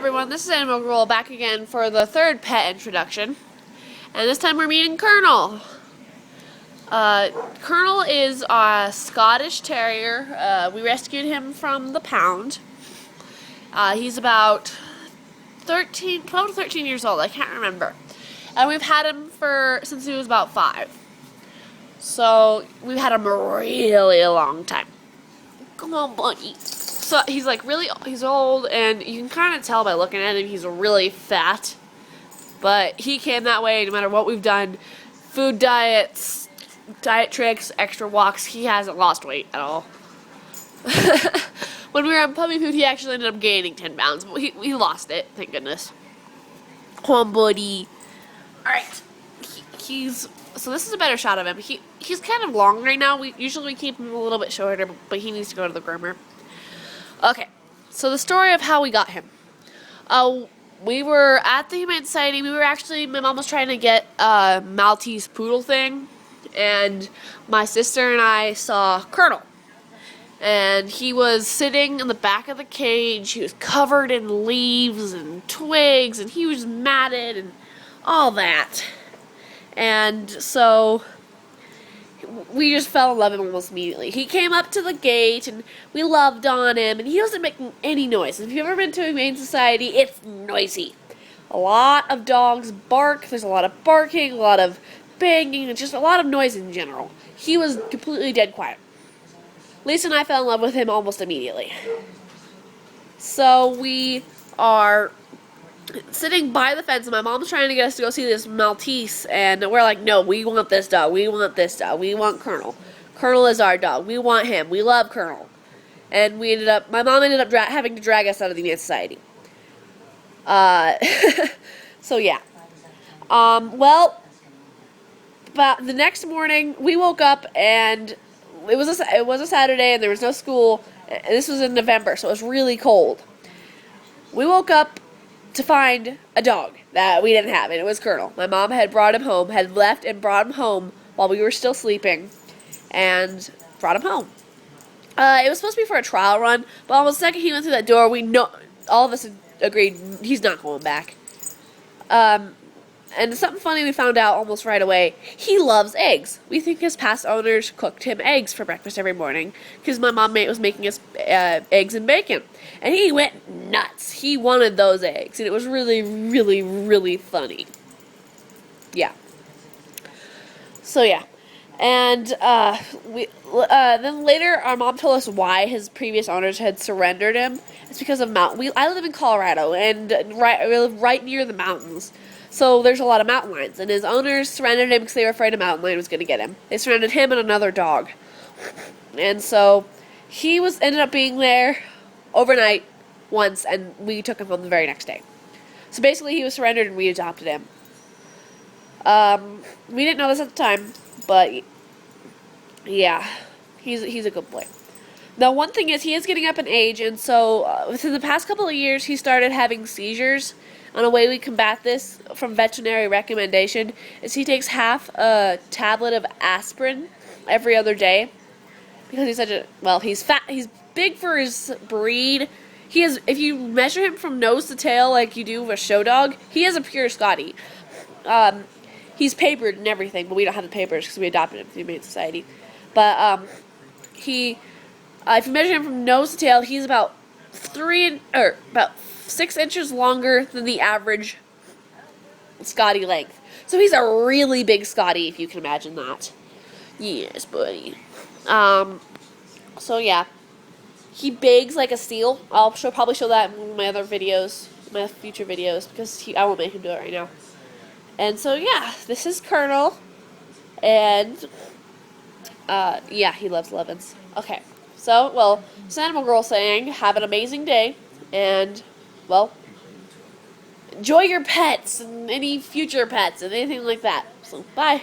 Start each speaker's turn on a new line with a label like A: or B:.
A: everyone, this is Animal Girl back again for the third pet introduction. And this time we're meeting Colonel. Colonel is a Scottish Terrier. We rescued him from the pound. He's about 12 to 13 years old, I can't remember. And we've had him since he was about 5. So we've had him a really long time. Come on, buddy. So he's he's old, and you can kind of tell by looking at him he's really fat. But he came that way no matter what we've done. Food diets, diet tricks, extra walks, he hasn't lost weight at all. When we were on puppy food, he actually ended up gaining 10 pounds. But he lost it, thank goodness. Come on, buddy. Alright. So this is a better shot of him. He's kind of long right now. Usually we keep him a little bit shorter, but he needs to go to the groomer. Okay, so the story of how we got him. We were at the Humane Society. My mom was trying to get a Maltese poodle thing, and my sister and I saw Colonel. And he was sitting in the back of the cage. He was covered in leaves and twigs, and he was matted and all that. And so we just fell in love with him almost immediately. He came up to the gate, and we loved on him, and he wasn't making any noise. If you've ever been to a Humane Society, it's noisy. A lot of dogs bark. There's a lot of barking, a lot of banging, and just a lot of noise in general. He was completely dead quiet. Lisa and I fell in love with him almost immediately. So we are sitting by the fence, and my mom's trying to get us to go see this Maltese, and we're like, no, we want this dog, we want this dog, we want Colonel. Colonel is our dog, we want him, we love Colonel. And my mom ended up having to drag us out of the Humane Society. So yeah. Well, about the next morning, we woke up, and it was a Saturday, and there was no school, and this was in November, so it was really cold. We woke up to find a dog that we didn't have, and it was Colonel. My mom had left and brought him home while we were still sleeping, and brought him home. It was supposed to be for a trial run, but almost the second he went through that door, all of us agreed he's not going back. And something funny we found out almost right away, he loves eggs. We think his past owners cooked him eggs for breakfast every morning because my mom was making us eggs and bacon. And he went nuts. He wanted those eggs, and it was really, really, really funny. Yeah. So yeah. And then later our mom told us why his previous owners had surrendered him. It's because of I live in Colorado, and we live right near the mountains. So there's a lot of mountain lions, and his owners surrendered him because they were afraid a mountain lion was going to get him. They surrendered him and another dog. And so he ended up being there overnight once, and we took him home the very next day. So basically he was surrendered, and we adopted him. We didn't know this at the time, but yeah, he's a good boy. Now, one thing is he is getting up in age, and so within the past couple of years he started having seizures. And a way we combat this from veterinary recommendation is he takes half a tablet of aspirin every other day because he's fat. He's big for his breed. If you measure him from nose to tail like you do with a show dog, he is a pure Scottie. He's papered and everything, but we don't have the papers because we adopted him through the Humane Society. But if you measure him from nose to tail, he's about 6 inches longer than the average Scottie length. So he's a really big Scottie, if you can imagine that. Yes, buddy. So yeah. He begs like a seal. I'll probably show that in one of my other videos, my future videos, because I won't make him do it right now. And so yeah, this is Colonel. And yeah, he loves Levins. Okay. So, it's Animal Girl saying, have an amazing day, and enjoy your pets and any future pets and anything like that. So, bye.